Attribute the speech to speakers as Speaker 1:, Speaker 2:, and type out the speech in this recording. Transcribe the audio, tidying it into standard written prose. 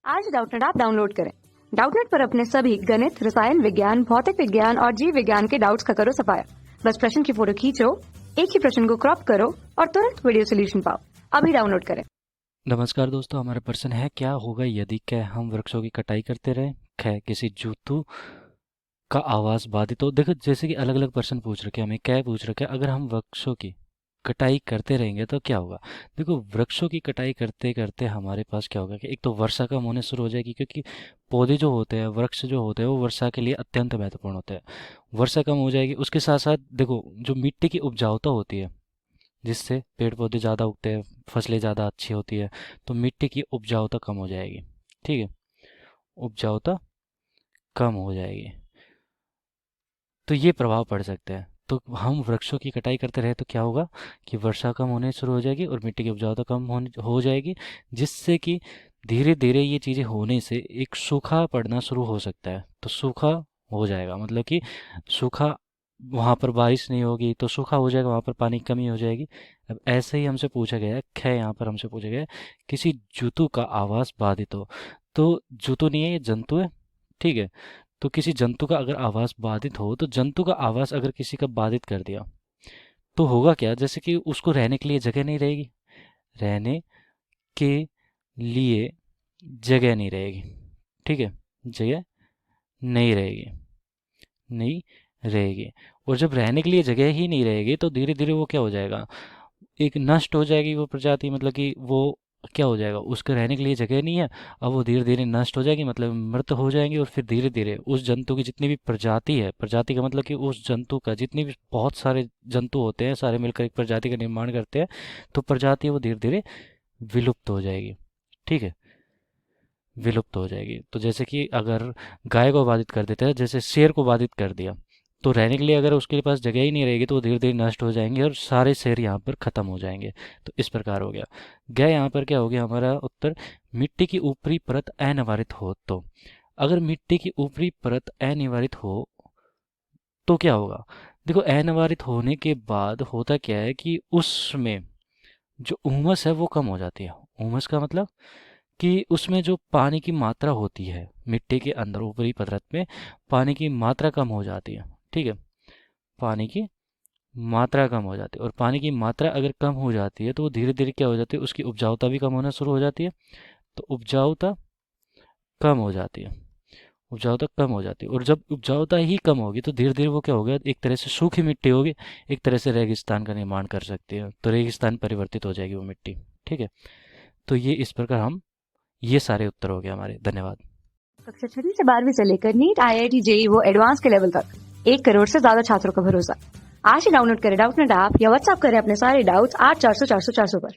Speaker 1: आज Doubtnut app download करें। Doubtnut पर अपने सभी गणित, रसायन विज्ञान, भौतिक विज्ञान और जीव विज्ञान के डाउट्स का करो सफाया। बस प्रश्न की फोटो खींचो, एक ही प्रश्न को क्रॉप करो और तुरंत वीडियो सोल्यूशन पाओ। अभी डाउनलोड करें।
Speaker 2: नमस्कार दोस्तों, हमारा प्रश्न है क्या होगा यदि क हम वृक्षों की कटाई करते रहें, ख किसी जंतु का आवास बाधित हो। देखो, जैसे कि अलग अलग प्रश्न पूछ रखे हैं, हमें क्या पूछ रखे हैं, अगर हम वृक्षों की कटाई करते रहेंगे तो क्या होगा। देखो, वृक्षों की कटाई करते करते हमारे पास क्या होगा कि एक तो वर्षा कम होने शुरू हो जाएगी, क्योंकि पौधे जो होते हैं, वृक्ष जो होते हैं, वो वर्षा के लिए अत्यंत महत्वपूर्ण होते हैं। वर्षा कम हो जाएगी, उसके साथ साथ देखो जो मिट्टी की उपजाऊता होती है, जिससे पेड़ पौधे ज़्यादा उगते हैं, फसलें ज़्यादा अच्छी होती है, तो मिट्टी की उपजाऊता कम हो जाएगी। ठीक है, उपजाऊता कम हो जाएगी, तो ये प्रभाव पड़ सकते हैं। तो हम वृक्षों की कटाई करते रहे तो क्या होगा कि वर्षा कम होने शुरू हो जाएगी और मिट्टी की उपजाऊता कम होने हो जाएगी, जिससे कि धीरे धीरे ये चीज़ें होने से एक सूखा पड़ना शुरू हो सकता है। तो सूखा हो जाएगा, मतलब कि सूखा, वहाँ पर बारिश नहीं होगी तो सूखा हो जाएगा, वहाँ पर पानी की कमी हो जाएगी। अब ऐसे ही हमसे पूछा गया है, ख यहाँ पर हमसे पूछा गया है किसी जंतु का आवास बाधित हो। तो जंतु नहीं है, ये जंतु है। ठीक है, तो किसी जंतु का अगर आवास बाधित हो, तो जंतु का आवास अगर किसी का बाधित कर दिया तो होगा क्या, जैसे कि उसको रहने के लिए जगह नहीं रहेगी, रहने के लिए जगह नहीं रहेगी। ठीक है, जगह नहीं रहेगी, नहीं रहेगी। और जब रहने के लिए जगह ही नहीं रहेगी तो धीरे धीरे वो क्या हो जाएगा, एक नष्ट हो जाएगी वो प्रजाति, मतलब कि वो क्या हो जाएगा, उसके रहने के लिए जगह नहीं है, अब वो धीरे धीरे नष्ट हो जाएगी, मतलब मृत हो जाएंगे। और फिर धीरे धीरे उस जंतु की जितनी भी प्रजाति है, प्रजाति का मतलब कि उस जंतु का जितनी भी बहुत सारे जंतु होते हैं, सारे मिलकर एक प्रजाति का निर्माण करते हैं, तो प्रजाति वो धीरे धीरे विलुप्त हो जाएगी। ठीक है, विलुप्त हो जाएगी। तो जैसे कि अगर गाय को बाधित कर देते हैं, जैसे शेर को बाधित कर दिया, तो रहने के लिए अगर उसके पास जगह ही नहीं रहेगी तो वो धीरे धीरे नष्ट हो जाएंगे और सारे शेर यहाँ पर खत्म हो जाएंगे। तो इस प्रकार हो गया। गया यहाँ पर क्या हो गया हमारा उत्तर, मिट्टी की ऊपरी परत अनिवारित हो तो। अगर मिट्टी की ऊपरी परत अनिवारित हो तो क्या होगा। देखो, अनिवारित होने के बाद होता क्या है कि उसमें जो उमस है वो कम हो जाती है। उमस का मतलब कि उसमें जो पानी की मात्रा होती है, मिट्टी के अंदर ऊपरी परत में पानी की मात्रा कम हो जाती है। ठीक है, पानी की मात्रा कम हो जाती है, और पानी की मात्रा अगर कम हो जाती है तो वो धीरे धीरे क्या हो जाती है, उसकी उपजाऊता भी कम होना शुरू हो जाती है। तो उपजाऊता कम हो जाती है, उपजाऊता कम हो जाती है, और जब उपजाऊता ही कम होगी तो धीरे धीरे वो क्या होगा, एक तरह से सूखी मिट्टी होगी, एक तरह से रेगिस्तान का निर्माण कर सकती है, तो रेगिस्तान परिवर्तित हो जाएगी वो मिट्टी। ठीक है, तो ये इस प्रकार हम, ये सारे उत्तर हो गए हमारे। धन्यवाद।
Speaker 1: कक्षा 6 से 12वीं से लेकर नीट, IIT, JEE वो एडवांस के लेवल तक 1 करोड़ से ज्यादा छात्रों का भरोसा। आज ही डाउनलोड करें डाउटनेट ऐप या व्हाट्सएप करें अपने सारे डाउट्स 8400 400 400 पर।